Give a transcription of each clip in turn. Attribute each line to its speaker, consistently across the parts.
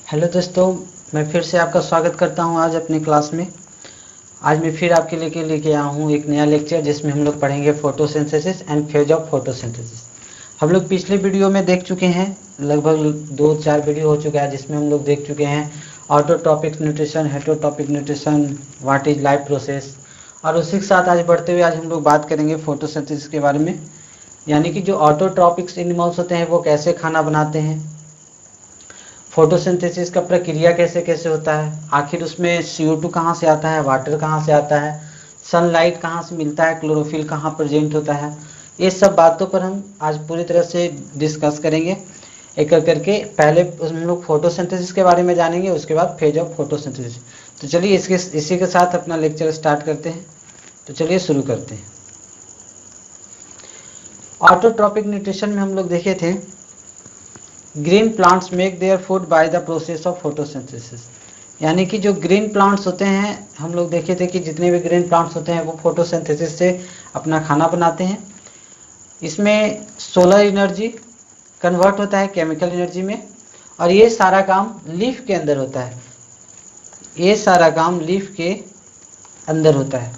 Speaker 1: Hello दोस्तों, मैं फिर से आपका स्वागत करता हूं आज अपनी क्लास में। आज मैं फिर आपके लिए लेके आया हूं एक नया लेक्चर जिसमें हम लोग पढ़ेंगे photosynthesis and phase of photosynthesis. हम लोग पिछले वीडियो में देख चुके हैं, लगभग 2-4 वीडियो हो चुका है जिसमें हम लोग देख चुके हैं autotrophic nutrition, heterotrophic nutrition, what is life process. और उसी के साथ आज बढ़ते हुए आज हम लोग बात करेंगे फोटोसिंथेसिस के बारे में, यानी कि जो ऑटोट्रॉपिक्स एनिमल्स होते हैं वो कैसे खाना बनाते हैं, फोटोसिंथेसिस का प्रक्रिया कैसे कैसे होता है, आखिर उसमें CO2 कहाँ से आता है, वाटर कहाँ से आता है, सनलाइट कहाँ से मिलता है, क्लोरोफिल कहाँ प्रेजेंट होता है। ये सब बातों पर हम आज पूरी तरह से डिस्कस करेंगे एक एक करके। पहले हम लोग फोटोसिंथेसिस के बारे में जानेंगे, उसके बाद फेज ऑफ फोटोसिंथेसिस। तो चलिए इसी के साथ अपना लेक्चर स्टार्ट करते हैं। तो चलिए शुरू करते हैं। ऑटोट्रॉपिक न्यूट्रिशन में हम लोग देखे थे green plants make their food by the process of photosynthesis, यानी कि जो ग्रीन प्लांट्स होते हैं हम लोग देखे थे कि जितने भी ग्रीन प्लांट्स होते हैं वो फोटोसिंथेसिस से अपना खाना बनाते हैं। इसमें सोलर एनर्जी कन्वर्ट होता है केमिकल एनर्जी में, और ये सारा काम लीफ के अंदर होता है। ये सारा काम लीफ के अंदर होता है,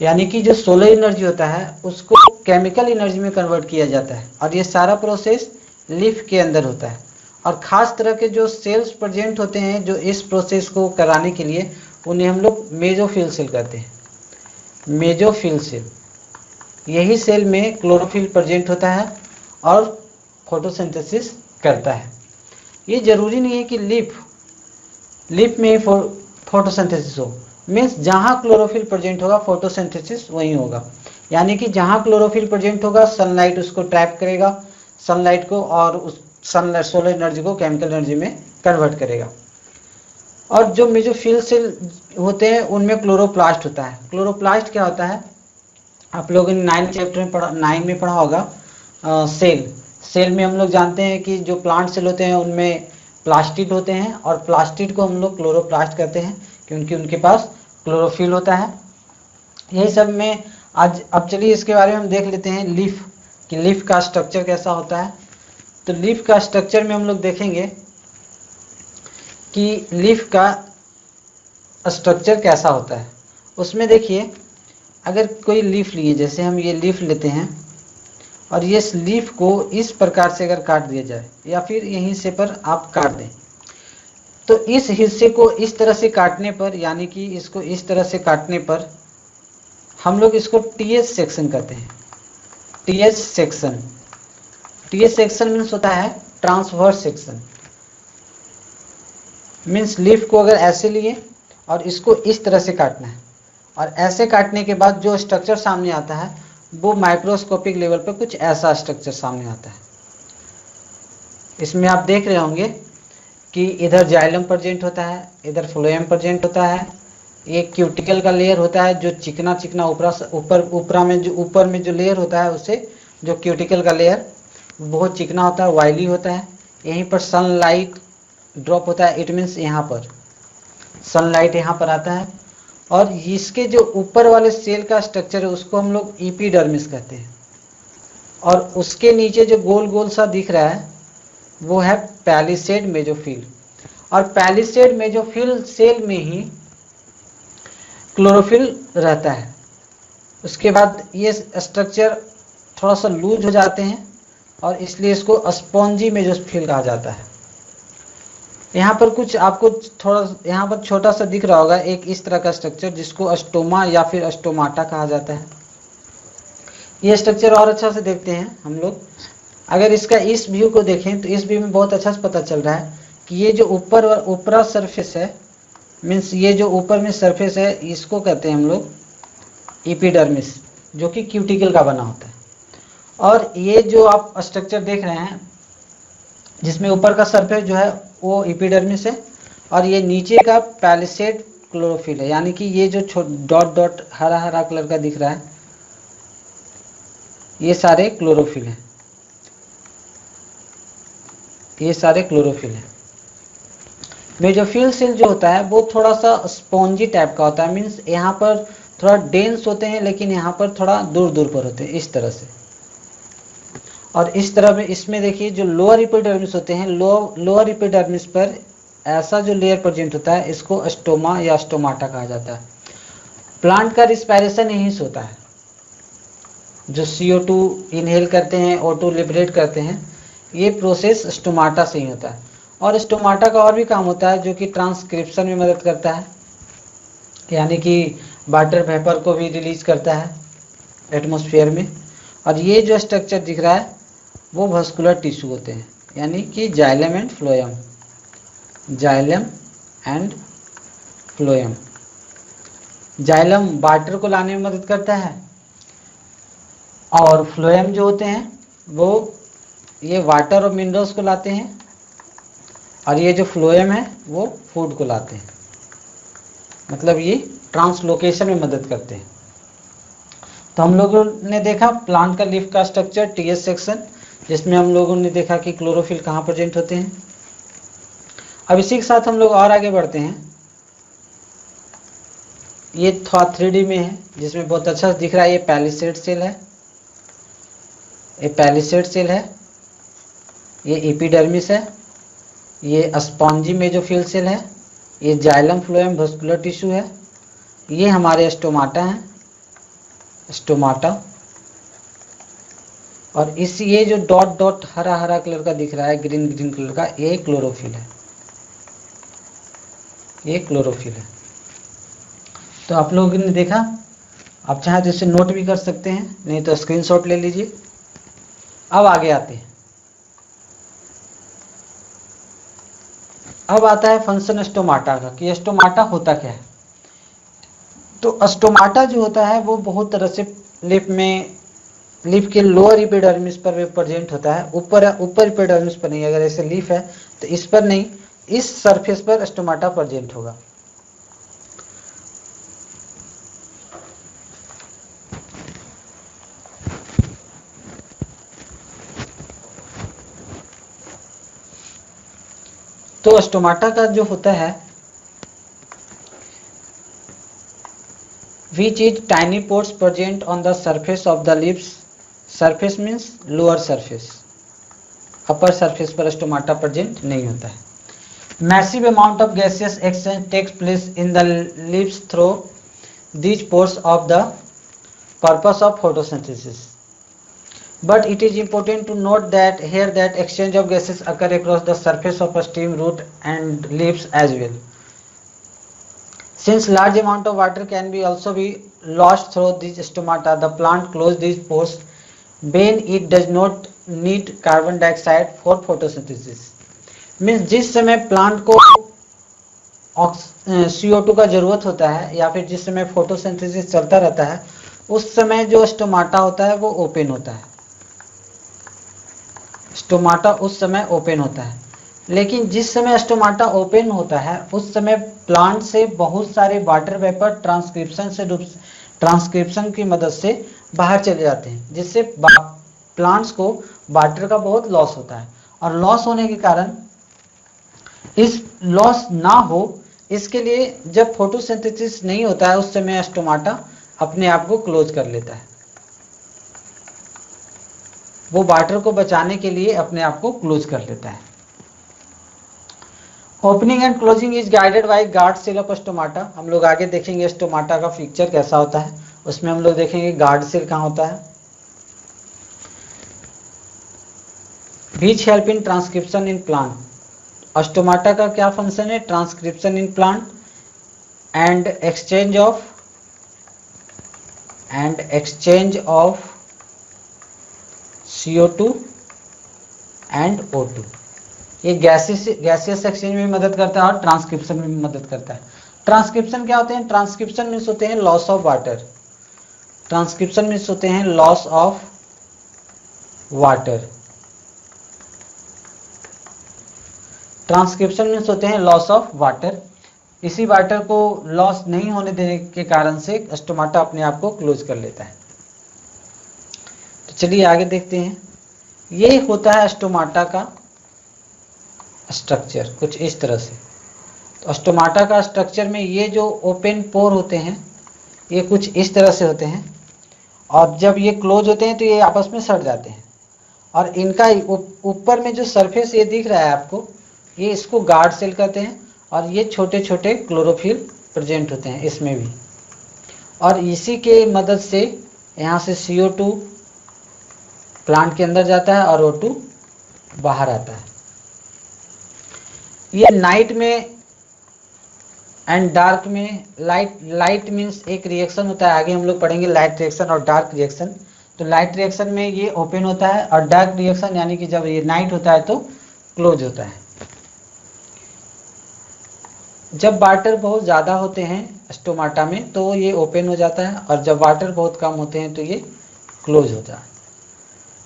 Speaker 1: यानी कि जो सोलर एनर्जी होता है उसको केमिकल एनर्जी में कन्वर्ट किया जाता है, और ये सारा प्रोसेस लीफ के अंदर होता है। और ख़ास तरह के जो सेल्स प्रेजेंट होते हैं जो इस प्रोसेस को कराने के लिए, उन्हें हम लोग मेजोफिल सेल कहते हैं। मेजोफिल सेल, यही सेल में क्लोरोफिल प्रेजेंट होता है और फोटोसिंथेसिस करता है। ये जरूरी नहीं है कि लीफ में ही फोटोसिंथेसिस हो, मीन्स जहाँ क्लोरोफिल प्रेजेंट होगा फोटोसिंथेसिस वहीं होगा। यानी कि जहाँ क्लोरोफिल प्रेजेंट होगा सनलाइट उसको ट्रैप करेगा, सनलाइट को, और उस सनलाइट सोलर एनर्जी को केमिकल एनर्जी में कन्वर्ट करेगा। और जो मेसोफिल सेल होते हैं उनमें क्लोरोप्लास्ट होता है। क्लोरोप्लास्ट क्या होता है, आप लोगों ने 9 चैप्टर में पढ़ा, 9 में पढ़ा होगा। सेल में हम लोग जानते हैं कि जो प्लांट सेल होते हैं उनमें प्लास्टिड होते हैं, और प्लास्टिड को हम लोग क्लोरोप्लास्ट कहते हैं क्योंकि उनके पास क्लोरोफिल होता है। यही सब में आज अब चलिए इसके बारे में हम देख लेते हैं लीफ, कि लीफ का स्ट्रक्चर कैसा होता है। तो लीफ का स्ट्रक्चर में हम लोग देखेंगे कि लीफ का स्ट्रक्चर कैसा होता है। उसमें देखिए, अगर कोई लीफ लिए, जैसे हम ये लीफ लेते हैं और ये लीफ को इस प्रकार से अगर काट दिया जाए, या फिर यहीं से पर आप काट दें, तो इस हिस्से को इस तरह से काटने पर, यानी कि इसको इस तरह से काटने पर हम लोग इसको TH सेक्शन कहते हैं। TH section, TH section means होता है ट्रांसवर्स सेक्शन। मीन्स लीफ को अगर ऐसे लिए और इसको इस तरह से काटना है, और ऐसे काटने के बाद जो स्ट्रक्चर सामने आता है वो माइक्रोस्कोपिक लेवल पर कुछ ऐसा स्ट्रक्चर सामने आता है। इसमें आप देख रहे होंगे कि इधर जाइलम प्रेजेंट होता है, इधर फ्लोएम प्रेजेंट होता है, एक क्यूटिकल का लेयर होता है जो चिकना चिकना ऊपर में जो लेयर होता है उससे, जो क्यूटिकल का लेयर बहुत चिकना होता है, वाइली होता है। यहीं पर सनलाइट ड्रॉप होता है, इट मीन्स यहाँ पर सनलाइट यहाँ पर आता है। और इसके जो ऊपर वाले सेल का स्ट्रक्चर है उसको हम लोग एपिडर्मिस कहते हैं, और उसके नीचे जो गोल गोल सा दिख रहा है वो है पैलिसेड मेजोफिल। और पैलिसेड मेजोफिल सेल में ही क्लोरोफिल रहता है। उसके बाद ये स्ट्रक्चर थोड़ा सा लूज हो जाते हैं और इसलिए इसको स्पॉन्जी मेजोफिल कहा जाता है। यहाँ पर कुछ आपको थोड़ा यहाँ पर छोटा सा दिख रहा होगा एक इस तरह का स्ट्रक्चर जिसको स्टोमा या फिर स्टोमाटा कहा जाता है। ये स्ट्रक्चर और अच्छा से देखते हैं हम लोग। अगर इसका इस व्यू को देखें तो इस व्यू में बहुत अच्छा से पता चल रहा है कि ये जो ऊपरा सरफेस है, मीन्स ये जो ऊपर में सरफेस है, इसको कहते हैं हम लोग एपिडर्मिस, जो कि क्यूटिकल का बना होता है। और ये जो आप स्ट्रक्चर देख रहे हैं जिसमें ऊपर का सरफेस जो है वो एपिडर्मिस है, और ये नीचे का पैलिसेड क्लोरोफिल है। यानी कि ये जो डॉट डॉट हरा हरा कलर का दिख रहा है ये सारे क्लोरोफिल हैं, ये सारे क्लोरोफिल हैं। मेजोफिल सेल जो होता है वो थोड़ा सा स्पॉन्जी टाइप का होता है, मीन्स यहाँ पर थोड़ा डेंस होते हैं लेकिन यहाँ पर थोड़ा दूर दूर पर होते हैं इस तरह से। और इस तरह में इसमें देखिए जो लोअर एपिडर्मिस होते हैं, लोअर एपिडर्मिस पर ऐसा जो लेयर प्रेजेंट होता है इसको स्टोमा या स्टोमाटा कहा जाता है। प्लांट का रिस्पायरेशन यहीं से होता है, जो CO2 इनहेल करते हैं, O2 लिबरेट करते हैं, ये प्रोसेस स्टोमाटा से ही होता है। और स्टोमाटा का और भी काम होता है जो कि ट्रांसक्रिप्शन में मदद करता है, यानी कि वाटर वेपर को भी रिलीज करता है एटमॉस्फेयर में। और ये जो स्ट्रक्चर दिख रहा है वो वस्कुलर टिश्यू होते हैं, यानी कि xylem and phloem. Xylem and phloem. Xylem water को लाने में मदद करता है और फ्लोएम जो होते हैं वो ये वाटर और मिनरल्स को लाते हैं, और ये जो फ्लोएम है वो फूड को लाते हैं। मतलब ये ट्रांसलोकेशन में मदद करते हैं। तो हम लोगों ने देखा प्लांट का लीफ का स्ट्रक्चर, टीएस सेक्शन, जिसमें हम लोगों ने देखा कि क्लोरोफिल कहाँ प्रेजेंट होते हैं। अब इसी के साथ हम लोग और आगे बढ़ते हैं। ये थोड़ा 3D में है, जिसमें बहुत अच्छा दिख रहा है। ये पैलिसेड सेल है, ये पैलिसेड सेल है, ये एपिडर्मिस है, ये स्पॉन्जी मेसोफिल सेल है, ये जाइलम फ्लोएम वस्कुलर टिश्यू है, ये हमारे स्टोमाटा हैं, स्टोमाटा। और इस ये जो डॉट डॉट हरा हरा कलर का दिख रहा है, ग्रीन ग्रीन कलर का, ये क्लोरोफिल है, ये क्लोरोफिल है। तो आप लोगों ने देखा, आप चाहे तो इसे नोट भी कर सकते हैं, नहीं तो स्क्रीनशॉट ले लीजिए। अब आगे आते हैं। अब आता है फंक्शन स्टोमाटा का, कि स्टोमाटा होता क्या है। तो स्टोमाटा जो होता है वो बहुत तरह से लीफ के लोअर एपिडर्मिस पर प्रेजेंट होता है, ऊपर एपिडर्मिस पर नहीं। अगर ऐसे लीफ है तो इस पर नहीं, इस सरफेस पर स्टोमाटा प्रेजेंट होगा। तो स्टोमाटा का जो होता है, which is tiny pores present on the surface of the leaves. Surface means lower surface, upper surface पर स्टोमाटा प्रेजेंट नहीं होता है। Massive amount of gaseous exchange takes place in the leaves through these pores of the purpose of photosynthesis. But it is important to note that here that exchange of gases occur across the surface of a stem, root and leaves as well. Since large amount of water can be also be lost through these stomata, the plant close these pores when it does not need carbon dioxide for photosynthesis. Means जिस समय plant को CO2 का जरूरत होता है या फिर जिस समय फोटोसिंथेसिस चलता रहता है, उस समय जो स्टोमाटा होता है वो ओपन होता है। स्टोमाटा उस समय ओपन होता है। लेकिन जिस समय स्टोमाटा ओपन होता है उस समय प्लांट से बहुत सारे वाटर वेपर ट्रांसक्रिप्शन की मदद से बाहर चले जाते हैं, जिससे प्लांट्स को वाटर का बहुत लॉस होता है। और लॉस होने के कारण, इस लॉस ना हो इसके लिए जब फोटोसिंथेसिस नहीं होता है उस समय स्टोमाटा अपने आप को क्लोज कर लेता है। वो वाटर को बचाने के लिए अपने आप को क्लोज कर लेता है। Opening and closing is guided by guard cell of stomata. हम लोग आगे देखेंगे स्टोमाटा का पिक्चर कैसा होता है, उसमें हम लोग देखेंगे गार्ड सेल कहाँ होता है। Which help in transcription in plant. Stomata का क्या फंक्शन है? Transcription in plant and exchange of CO2 and O2। ये गैसियस एक्सचेंज में मदद करता है और ट्रांसक्रिप्शन में भी मदद करता है। ट्रांसक्रिप्शन क्या होते हैं? ट्रांसक्रिप्शन मीन्स होते हैं loss of water. Transcription means होते हैं loss of water. Transcription means होते हैं लॉस ऑफ वाटर। इसी वाटर को लॉस नहीं होने देने के कारण से स्टोमाटा अपने आप को क्लोज कर लेता है। तो चलिए आगे देखते हैं। ये होता है स्टोमाटा का स्ट्रक्चर कुछ इस तरह से। तो स्टोमाटा का स्ट्रक्चर में ये जो ओपन पोर होते हैं ये कुछ इस तरह से होते हैं, और जब ये क्लोज होते हैं तो ये आपस में सट जाते हैं। और इनका ऊपर में जो सरफेस ये दिख रहा है आपको, ये इसको गार्ड सेल कहते हैं। और ये छोटे छोटे क्लोरोफिल प्रेजेंट होते हैं इसमें भी, और इसी के मदद से यहाँ से CO2 प्लांट के अंदर जाता है और O2 बाहर आता है। ये नाइट में एंड डार्क में, लाइट मीन्स एक रिएक्शन होता है, आगे हम लोग पढ़ेंगे लाइट रिएक्शन और डार्क रिएक्शन। तो लाइट रिएक्शन में ये ओपन होता है, और डार्क रिएक्शन यानी कि जब ये नाइट होता है तो क्लोज होता है। जब वाटर बहुत ज़्यादा होते हैं स्टोमाटा में तो ये ओपन हो जाता है, और जब वाटर बहुत कम होते हैं तो ये क्लोज होता है।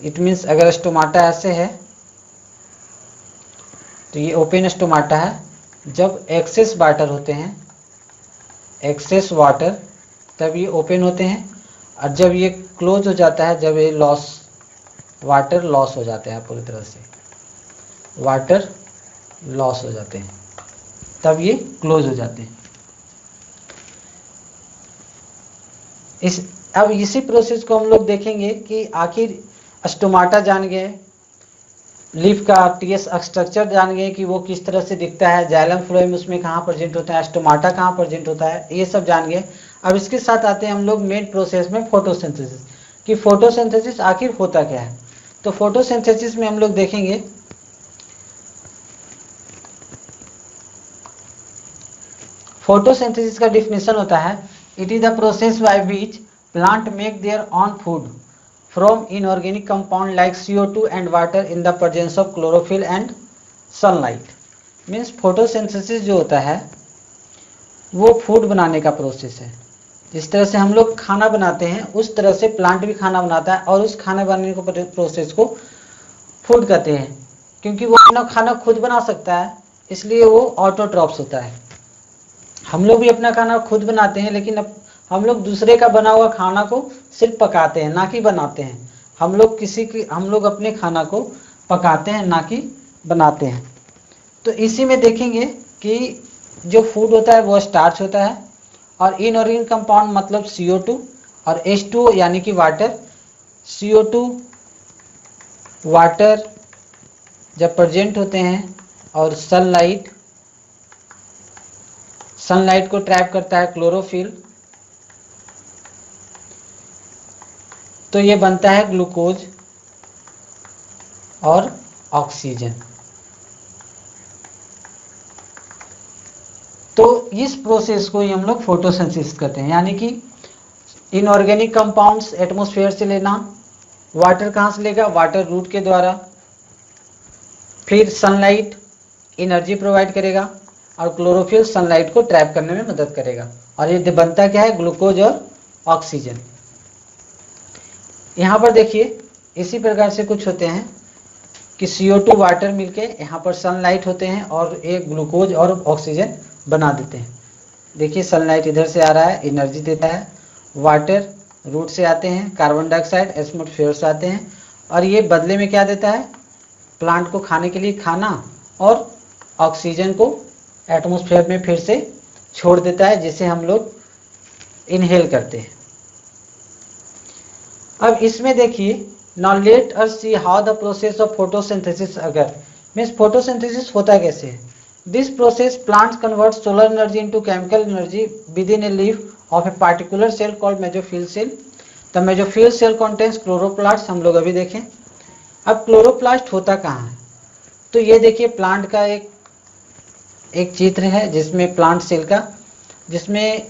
Speaker 1: इट मीन्स अगर स्टोमाटा ऐसे है तो ये ओपन स्टोमाटा है। जब एक्सेस वाटर होते हैं, एक्सेस वाटर, तब ये ओपन होते हैं, और जब ये क्लोज हो जाता है, जब ये लॉस, वाटर लॉस हो जाते हैं पूरी तरह से, वाटर लॉस हो जाते हैं, तब ये क्लोज हो जाते हैं। अब इसी प्रोसेस को हम लोग देखेंगे कि आखिर स्टोमाटा जान गए, लीफ का TS स्ट्रक्चर जान गए कि वो किस तरह से दिखता है, जाइलम फ्लोएम उसमें कहाँ प्रेजेंट होता है, स्टोमाटा कहाँ प्रेजेंट होता है, ये सब जान गए। अब इसके साथ आते हैं हम लोग मेन प्रोसेस में, फोटोसिंथेसिस, कि फोटोसिंथेसिस आखिर होता क्या है। तो फोटोसिंथेसिस में हम लोग देखेंगे फोटोसिंथेसिस का डिफिनेशन होता है, it is the process by which plant make their on food from inorganic compound like CO2 and water in the presence of chlorophyll and sunlight। Means photosynthesis जो होता है वो फूड बनाने का प्रोसेस है। जिस तरह से हम लोग खाना बनाते हैं उस तरह से प्लांट भी खाना बनाता है, और उस खाना बनाने को प्रोसेस को फूड कहते हैं, क्योंकि वो अपना खाना खुद बना सकता है, इसलिए वो ऑटोट्रॉप्स होता है। हम लोग भी अपना खाना खुद बनाते हैं, लेकिन अब हम लोग दूसरे का बना हुआ खाना को सिर्फ पकाते हैं, ना कि बनाते हैं। हम लोग अपने खाना को पकाते हैं, ना कि बनाते हैं। तो इसी में देखेंगे कि जो फूड होता है वो स्टार्च होता है, और इनऑर्गेनिक कंपाउंड मतलब CO2 और H2O यानी कि वाटर। CO2 वाटर जब प्रेजेंट होते हैं, और सनलाइट को ट्रैप करता है क्लोरोफिल, तो ये बनता है ग्लूकोज और ऑक्सीजन। तो इस प्रोसेस को ही हम लोग फोटोसिंथेसिस कहते हैं, यानी कि इनऑर्गेनिक कंपाउंड्स एटमॉस्फेयर से लेना, वाटर कहाँ से लेगा, वाटर रूट के द्वारा, फिर सनलाइट एनर्जी प्रोवाइड करेगा, और क्लोरोफिल सनलाइट को ट्रैप करने में मदद करेगा, और ये बनता क्या है, ग्लूकोज और ऑक्सीजन। यहाँ पर देखिए इसी प्रकार से कुछ होते हैं कि CO2 वाटर मिलके यहाँ पर सनलाइट होते हैं और एक ग्लूकोज और ऑक्सीजन बना देते हैं। देखिए सनलाइट इधर से आ रहा है, एनर्जी देता है, वाटर रूट से आते हैं, कार्बन डाइऑक्साइड एटमॉस्फेयर से आते हैं, और ये बदले में क्या देता है, प्लांट को खाने के लिए खाना, और ऑक्सीजन को एटमॉस्फेयर में फिर से छोड़ देता है, जिसे हम लोग इनहेल करते हैं। अब इसमें देखिए, now let us see how the process of photosynthesis अगर मीन्स फोटोसिंथेसिस होता कैसे है। This process plants convert solar energy into chemical energy within a leaf of a particular cell called mesophyll cell. The mesophyll cell contains chloroplast, हम लोग अभी देखें। अब chloroplast होता कहाँ है, तो ये देखिए प्लांट का एक चित्र है जिसमें प्लांट सेल का, जिसमें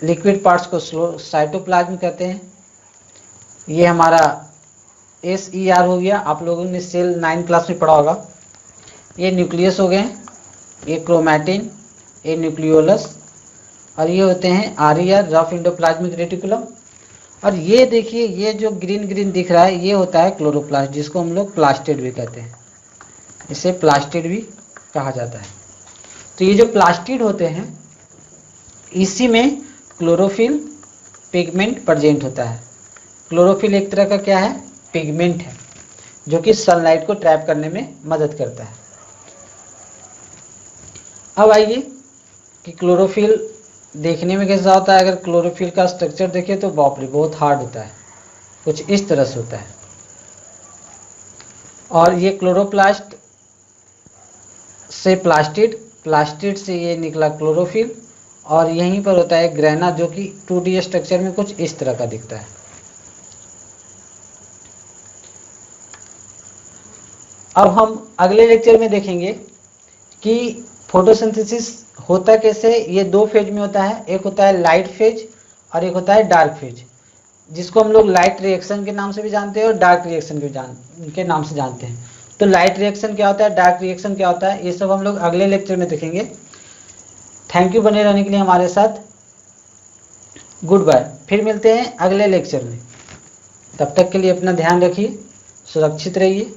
Speaker 1: लिक्विड पार्ट्स को साइटोप्लाज्म कहते हैं। ये हमारा SER हो गया, आप लोगों ने सेल 9 क्लास में पढ़ा होगा। ये न्यूक्लियस हो गए, ये क्रोमैटिन, ये न्यूक्लियोलस, और ये होते हैं RER रफ एंडोप्लाज्मिक रेटिकुलम। और ये देखिए ये जो ग्रीन ग्रीन दिख रहा है ये होता है क्लोरोप्लास्ट, जिसको हम लोग प्लास्टिड भी कहते हैं, इसे प्लास्टिड भी कहा जाता है। तो ये जो प्लास्टिड होते हैं इसी में क्लोरोफिल पिगमेंट प्रेजेंट होता है। क्लोरोफिल एक तरह का क्या है, पिगमेंट है, जो कि सनलाइट को ट्रैप करने में मदद करता है। अब आइए कि क्लोरोफिल देखने में कैसा होता है। अगर क्लोरोफिल का स्ट्रक्चर देखें तो बाप रे बहुत हार्ड होता है, कुछ इस तरह से होता है। और ये क्लोरोप्लास्ट से प्लास्टिड प्लास्टिड से ये निकला क्लोरोफिल, और यहीं पर होता है ग्रेना जो कि 2D स्ट्रक्चर में कुछ इस तरह का दिखता है। अब हम अगले लेक्चर में देखेंगे कि फोटोसिंथेसिस होता कैसे। ये दो फेज में होता है, एक होता है लाइट फेज और एक होता है डार्क फेज, जिसको हम लोग लाइट रिएक्शन के नाम से भी जानते हैं और डार्क रिएक्शन के नाम से जानते हैं। तो लाइट रिएक्शन क्या होता है, डार्क रिएक्शन क्या होता है, ये सब हम लोग अगले लेक्चर में देखेंगे। थैंक यू बने रहने के लिए हमारे साथ। गुड बाय, फिर मिलते हैं अगले लेक्चर में। तब तक के लिए अपना ध्यान रखिए, सुरक्षित रहिए।